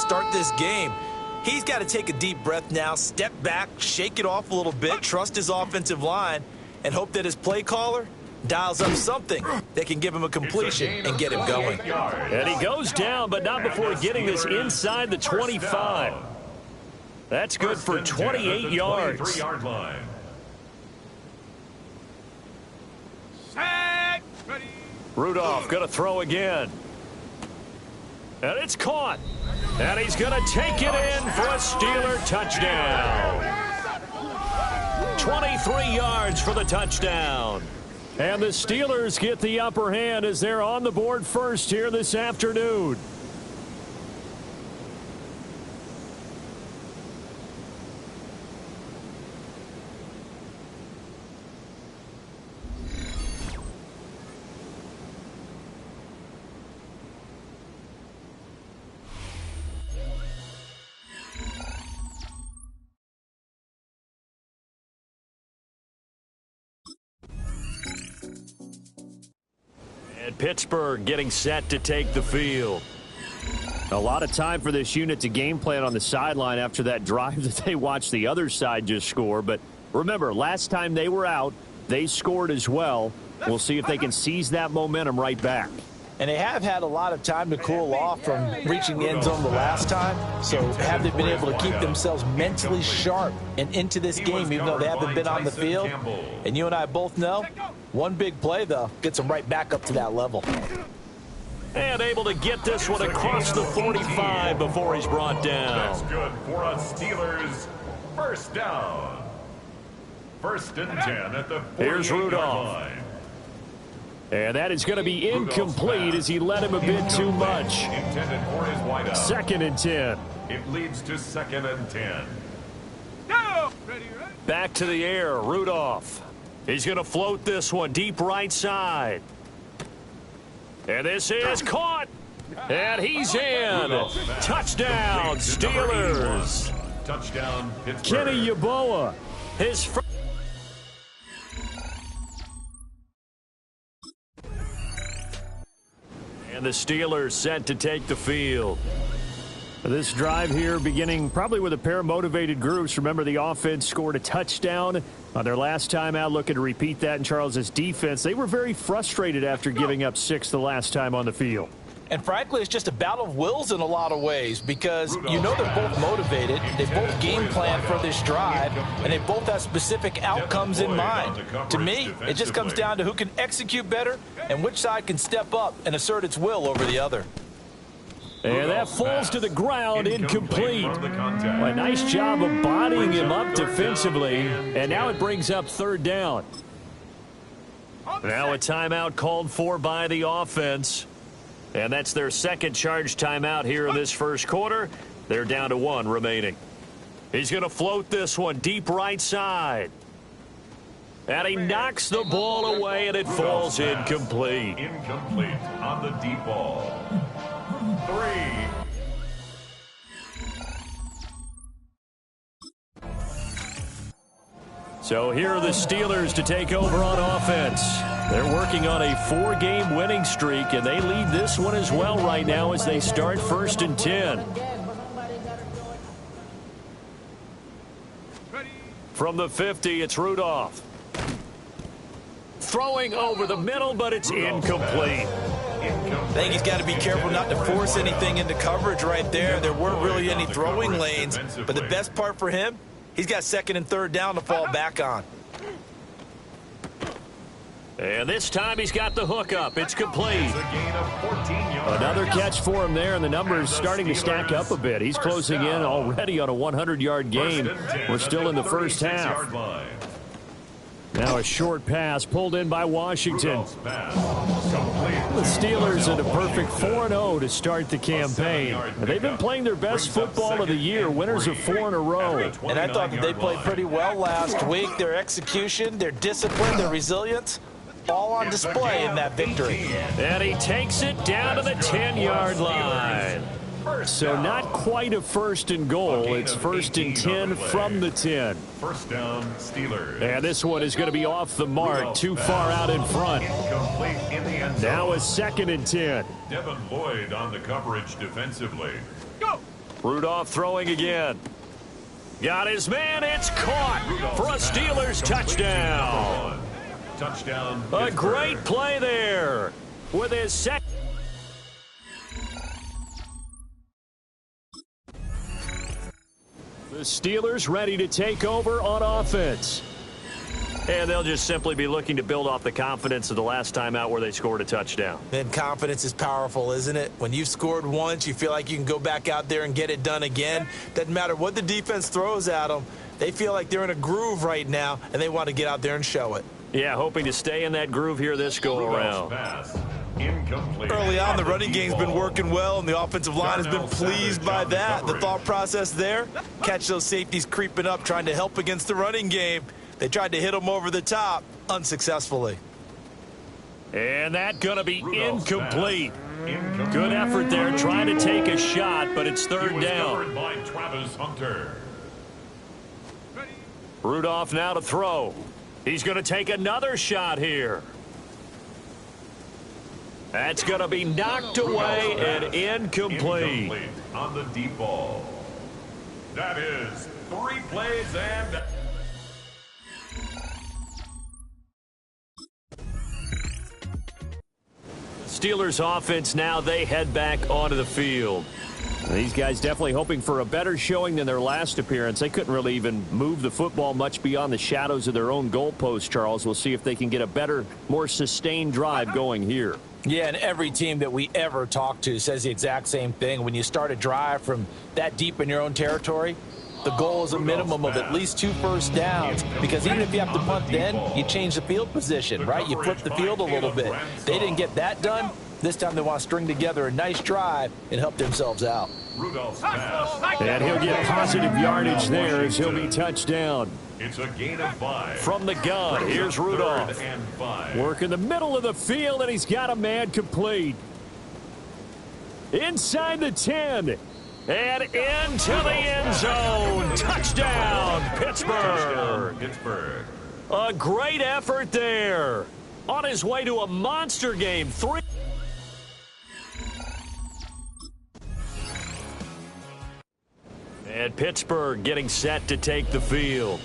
start this game. He's got to take a deep breath now, step back, shake it off a little bit, trust his offensive line, and hope that his play caller dials up something that can give him a completion and get him going. And he goes down, but not before getting this inside the 25. That's good for 28 yards. Rudolph going to throw again. And it's caught. And he's going to take it in for a Steeler touchdown. 23 yards for the touchdown. And the Steelers get the upper hand as they're on the board first here this afternoon. And Pittsburgh getting set to take the field. A lot of time for this unit to game plan on the sideline after that drive that they watched the other side just score. But remember, last time they were out, they scored as well. We'll see if they can seize that momentum right back. And they have had a lot of time to cool off from reaching the end zone the last time. So have they been able to keep themselves mentally sharp and into this game, even though they haven't been on the field? And you and I both know, one big play, though, gets them right back up to that level. And able to get this one across the 45 before he's brought down. That's good for a Steelers first down. 1st and 10 at the 48-yard Here's Rudolph. line. And that is going to be incomplete as he led him a bit too much. Intended for his wideout. 2nd and 10. It leads to 2nd and 10. Back to the air, Rudolph. He's going to float this one deep right side. And this is caught. And he's in. Touchdown, Steelers. Touchdown, Pittsburgh. Kenny Yeboah. His first. And the Steelers set to take the field. This drive here beginning probably with a pair of motivated groups. Remember, the offense scored a touchdown on their last time out, looking to repeat that in Charles's defense. They were very frustrated after giving up 6 the last time on the field. And frankly, it's just a battle of wills in a lot of ways because you know they're both motivated, they both game plan for this drive, and they both have specific outcomes in mind. To me, it just comes down to who can execute better and which side can step up and assert its will over the other. And that falls to the ground, incomplete. Well, a nice job of bodying him up defensively, and now it brings up 3rd down. Now a timeout called for by the offense. And that's their 2nd charge timeout here in this first quarter. They're down to 1 remaining. He's going to float this one deep right side. And he knocks the ball away, and it falls incomplete. Incomplete on the deep ball. 3. So here are the Steelers to take over on offense. They're working on a 4-game winning streak, and they lead this one as well right now as they start 1st and 10. From the 50, it's Rudolph. Throwing over the middle, but it's incomplete. I think he's got to be careful not to force anything into coverage right there. There weren't really any throwing lanes, but the best part for him, he's got 2nd and 3rd down to fall back on. And this time he's got the hook up. It's complete. Another catch for him there, and the numbers starting to stack up a bit. He's closing in already on a 100-yard game. We're still in the first half. Now a short pass pulled in by Washington. The Steelers in a perfect 4-0 to start the campaign. They've been playing their best football of the year, winners of 4 in a row. And I thought that they played pretty well last week. Their execution, their discipline, their resilience, all on display in that victory. And he takes it down to the 10-yard line. So not quite a 1st and goal. It's 1st and 10 from the 10. First down, Steelers. And this one is going to be off the mark, too far out in front. Incomplete in the end zone. Now a 2nd and 10. Devin Lloyd on the coverage defensively. Go! Rudolph throwing again. Got his man. It's caught for a Steelers touchdown. Touchdown. A great play there with his second. The Steelers ready to take over on offense. And they'll just simply be looking to build off the confidence of the last time out where they scored a touchdown. And confidence is powerful, isn't it? When you've scored once, you feel like you can go back out there and get it done again. Doesn't matter what the defense throws at them. They feel like they're in a groove right now, and they want to get out there and show it. Yeah, hoping to stay in that groove here this go-around. Early on, the running game's been working well, and the offensive line has been pleased by that. The thought process there, catch those safeties creeping up, trying to help against the running game. They tried to hit him over the top, unsuccessfully. And that's going to be incomplete. Good effort there, trying to take a shot, but it's third down. Rudolph now to throw. He's going to take another shot here. That's going to be knocked away and incomplete. On the deep ball. That is 3 plays and... Steelers offense now, they head back onto the field. These guys definitely hoping for a better showing than their last appearance. They couldn't really even move the football much beyond the shadows of their own goalpost, Charles. We'll see if they can get a better, more sustained drive going here. Yeah, and every team that we ever talk to says the exact same thing. When you start a drive from that deep in your own territory, the goal is a minimum of at least 2 first downs, because even if you have to punt then, you change the field position, right? You flip the field a little bit. They didn't get that done. This time they want to string together a nice drive and help themselves out. And he'll get positive yardage there as he'll be touchdown. It's a gain of 5. From the gun, here's Rudolph. Work in the middle of the field, and he's got a man complete. Inside the 10. And into the end zone. Touchdown, Pittsburgh. A great effort there. On his way to a monster game. 3. And Pittsburgh getting set to take the field.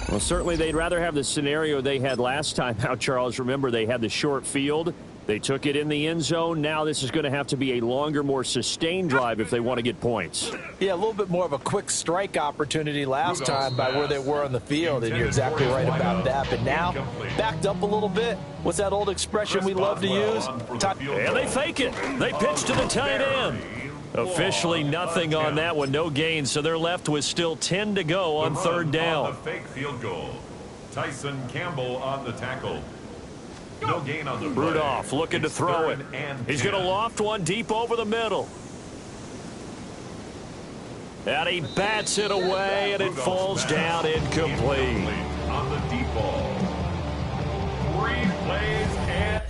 Well, certainly they'd rather have the scenario they had last time out, Charles. Remember, they had the short field. They took it in the end zone. Now this is going to have to be a longer, more sustained drive if they want to get points. Yeah, a little bit more of a quick strike opportunity last time by where they were on the field, and you're exactly right about that. But now, backed up a little bit. What's that old expression we love to use? And they fake it. They pitch to the tight end. Officially nothing on that one, no gain, so they're left with still 10 to go on third down. The fake field goal. Tyson Campbell on the tackle. No gain on the play. Rudolph looking to throw it. He's going to loft one deep over the middle. And he bats it away, and it falls down incomplete. On the deep ball. 3 plays and...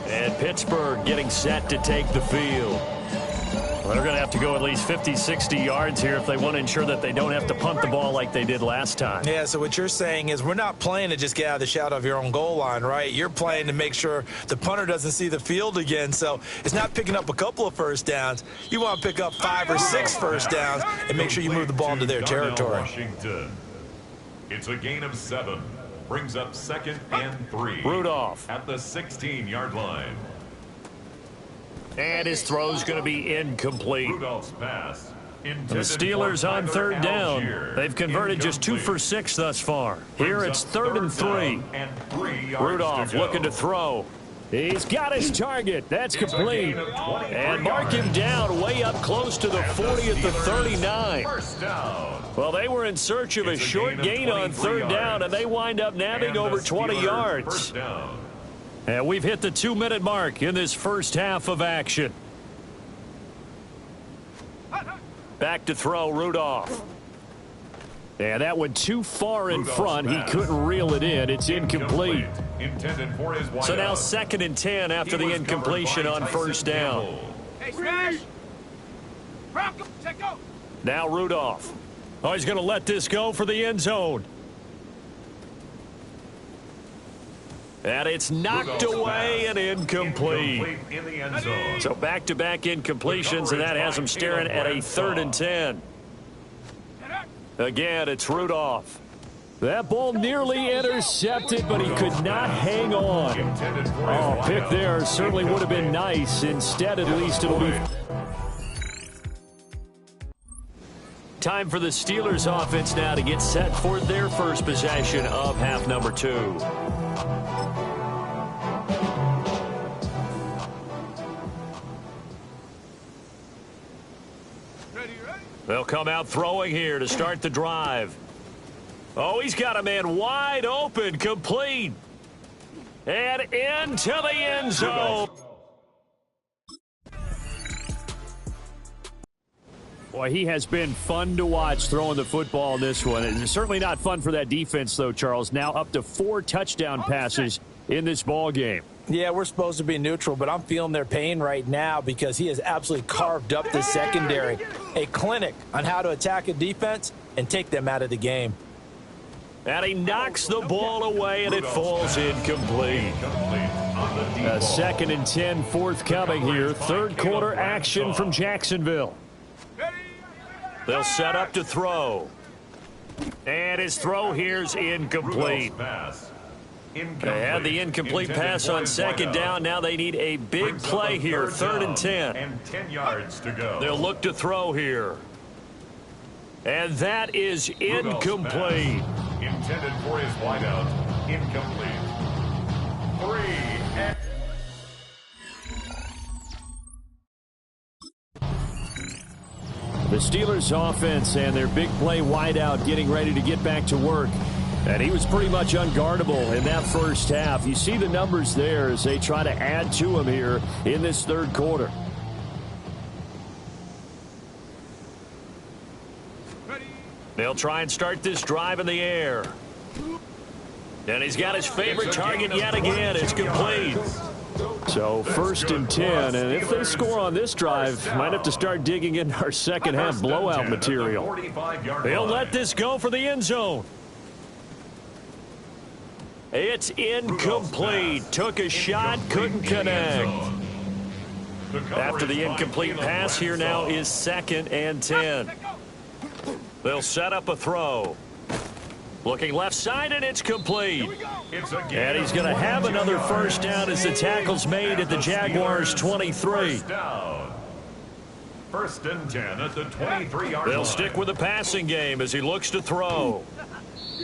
And Pittsburgh getting set to take the field. Well, they're going to have to go at least 50, 60 yards here if they want to ensure that they don't have to punt the ball like they did last time. Yeah, so what you're saying is we're not playing to just get out of the shadow of your own goal line, right? You're playing to make sure the punter doesn't see the field again. So it's not picking up a couple of first downs. You want to pick up 5 or 6 first downs and make sure you move the ball into their territory. It's a gain of 7. Brings up 2nd and 3. Rudolph. At the 16-yard line. And his throw's going to be incomplete. Rudolph's pass. The Steelers on third down. They've converted just 2 for 6 thus far. Here it's 3rd and 3. Rudolph looking to throw. He's got his target. That's complete. And mark him down way up close to the 40 at the 39. Well, they were in search of a short gain on third down, and they wind up nabbing over 20 yards. And we've hit the 2-minute mark in this first half of action. Back to throw, Rudolph. And that went too far in front. He couldn't reel it in. It's incomplete. So now 2nd and 10 after the incompletion on first down. Now Rudolph. Oh, he's going to let this go for the end zone. And it's knocked away and incomplete. In the end zone. So back-to-back incompletions, and that has them staring at a 3rd and 10. Again, it's Rudolph. That ball nearly intercepted, but he could not hang on. Oh, pick there certainly would have been nice. Instead, at least it'll be... Time for the Steelers offense now to get set for their first possession of half number 2. They'll come out throwing here to start the drive. Oh, he's got a man wide open, complete. And into the end zone. Boy, he has been fun to watch throwing the football in this one. It's certainly not fun for that defense, though, Charles. Now up to 4 touchdown passes in this ball game. Yeah, we're supposed to be neutral, but I'm feeling their pain right now because he has absolutely carved up the secondary. A clinic on how to attack a defense and take them out of the game. And he knocks the ball away, and it falls incomplete. A 2nd and 10 forthcoming here. 3rd quarter action from Jacksonville. They'll set up to throw. And his throw here's incomplete. They had the incomplete pass on 2nd down. Now they need a big play here. 3rd and 10. And 10 yards to go. They'll look to throw here. And that is incomplete. Intended for his wideout. Incomplete. 3 and... The Steelers offense and their big play wideout getting ready to get back to work. And he was pretty much unguardable in that first half. You see the numbers there as they try to add to him here in this 3rd quarter. They'll try and start this drive in the air. And he's got his favorite target yet again. It's complete. So 1st and 10, and if they score on this drive, might have to start digging in our second half blowout material. They'll let this go for the end zone. It's incomplete. Took a shot, couldn't connect. After the incomplete pass, here now is 2nd and 10. They'll set up a throw. Looking left side, and it's complete. And he's going to have another first down as the tackle's made at the Jaguars' 23. 1st and 10 at the 23-yard line. They'll stick with the passing game as he looks to throw.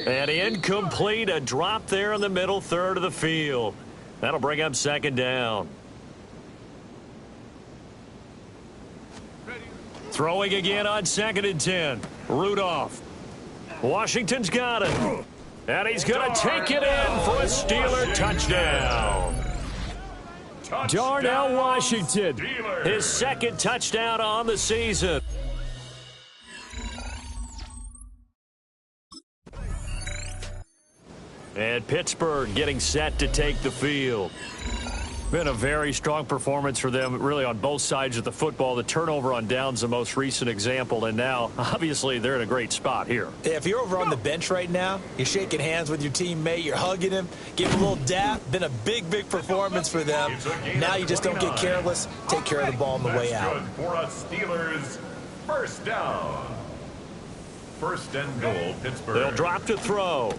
And incomplete, a drop there in the middle 3rd of the field. That'll bring up 2nd down. Throwing again on 2nd and 10. Rudolph. Washington's got it. And he's going to take it in for a Steeler touchdown. Darnell Washington, his 2nd touchdown on the season. And Pittsburgh getting set to take the field. Been a very strong performance for them, really, on both sides of the football. The turnover on downs, the most recent example, and now, obviously, they're in a great spot here. If you're over on the bench right now, you're shaking hands with your teammate, you're hugging him, give him a little dap. Been a big, big performance for them. Now you just don't get careless. Take care of the ball on the way out. For a Steelers first down. 1st and goal, Pittsburgh. They'll drop to throw.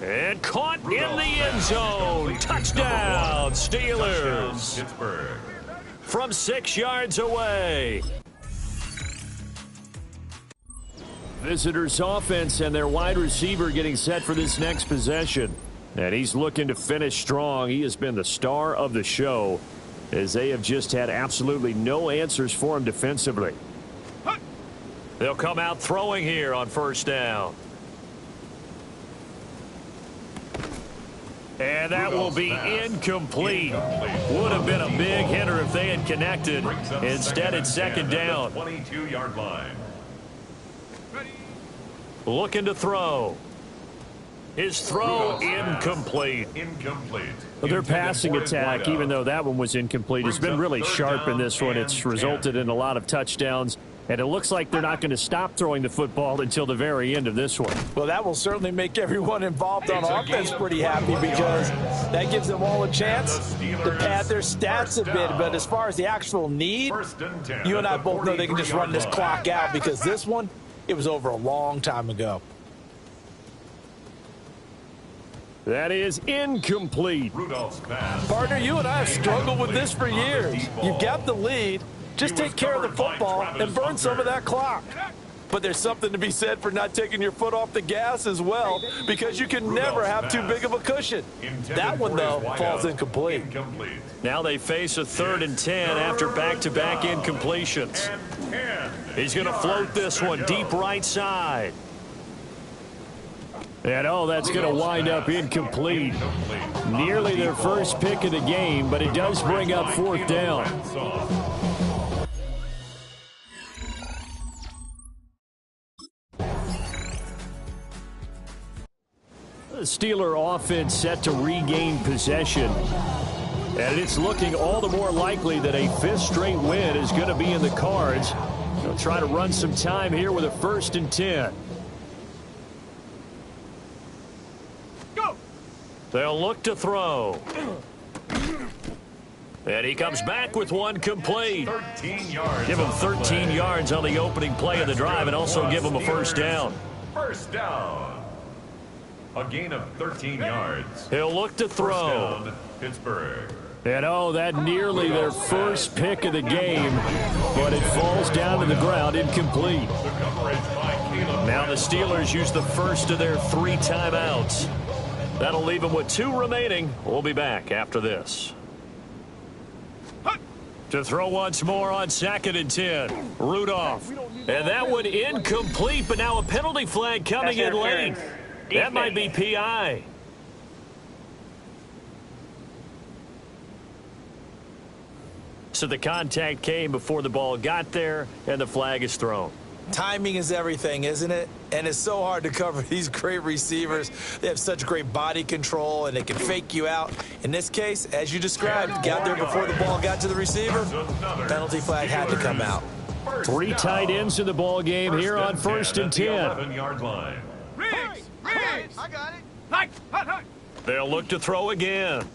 And caught in the end zone. Touchdown, Steelers. Pittsburgh. From 6 yards away. Visitors offense and their wide receiver getting set for this next possession. And he's looking to finish strong. He has been the star of the show as they have just had absolutely no answers for him defensively. They'll come out throwing here on 1st down. And that will be incomplete. Would have been a big hitter if they had connected. Instead, it's 2nd down. 22-yard line. Looking to throw. His throw incomplete. Their passing attack, even though that one was incomplete, has been really sharp in this one. It's resulted in a lot of touchdowns. And it looks like they're not going to stop throwing the football until the very end of this one. Well, that will certainly make everyone involved on offense pretty happy because that gives them all a chance to pad their stats a bit. But as far as the actual need, you and I both know they can just run this clock out because this one, it was over a long time ago. That is incomplete. Partner, you and I have struggled with this for years. You've got the lead. Just take care of the football and burn some of that clock. But there's something to be said for not taking your foot off the gas as well because you can never have too big of a cushion. That one, though, falls incomplete. Now they face a 3rd and 10 after back-to-back incompletions. He's going to float this one deep right side. And, oh, that's going to wind up incomplete. Nearly their first pick of the game, but it does bring up 4th down. The Steeler offense set to regain possession. And it's looking all the more likely that a 5th straight win is going to be in the cards. They'll try to run some time here with a 1st and 10. Go! They'll look to throw. And he comes back with one complete. 13 yards. Give him 13 yards on the opening play of the drive and also give him a 1st down. 1st down. A gain of 13 yards. He'll look to throw. Down, Pittsburgh. And, oh, that nearly their first pick of the game, but it falls down to the ground incomplete. Now the Steelers use the first of their 3 timeouts. That'll leave them with 2 remaining. We'll be back after this. To throw once more on 2nd and 10. Rudolph. And that one incomplete, but now a penalty flag coming in late. That might be PI. So the contact came before the ball got there, and the flag is thrown. Timing is everything, isn't it? And it's so hard to cover these great receivers. They have such great body control, and they can fake you out. In this case, as you described, got there before the ball got to the receiver. Penalty flag had to come out. 3 tight ends in the ball game here on 1st and 10. 11-yard line. I got it. They'll look to throw again.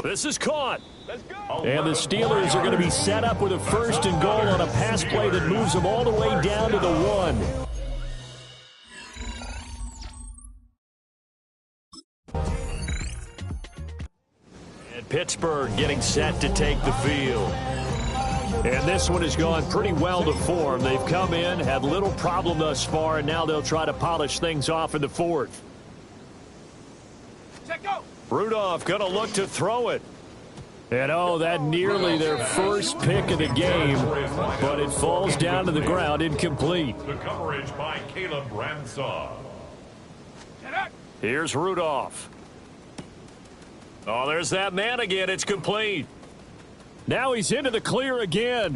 This is caught. And the Steelers are going to be set up with a 1st and goal on a pass play that moves them all the way down to the 1. And Pittsburgh getting set to take the field. And this one has gone pretty well to form. They've come in, had little problem thus far, and now they'll try to polish things off in the 4th. Rudolph going to look to throw it. And, oh, that nearly their first pick of the game, but it falls down to the ground incomplete. The coverage by Caleb Ransaw. Here's Rudolph. Oh, there's that man again. It's complete. Now he's into the clear again.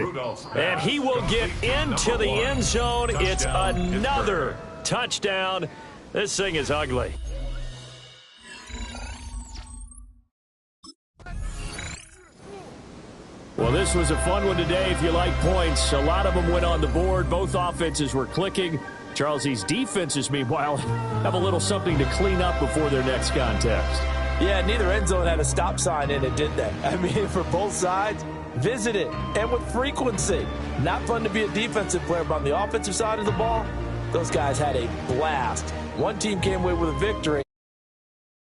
And he will get into the end zone. It's another touchdown. This thing is ugly. Well, this was a fun one today if you like points. A lot of them went on the board. Both offenses were clicking. Charles, these defenses, meanwhile, have a little something to clean up before their next contest. Yeah, neither end zone had a stop sign in it, did they? I mean, for both sides, visit it, and with frequency. Not fun to be a defensive player, but on the offensive side of the ball, those guys had a blast. One team came away with a victory.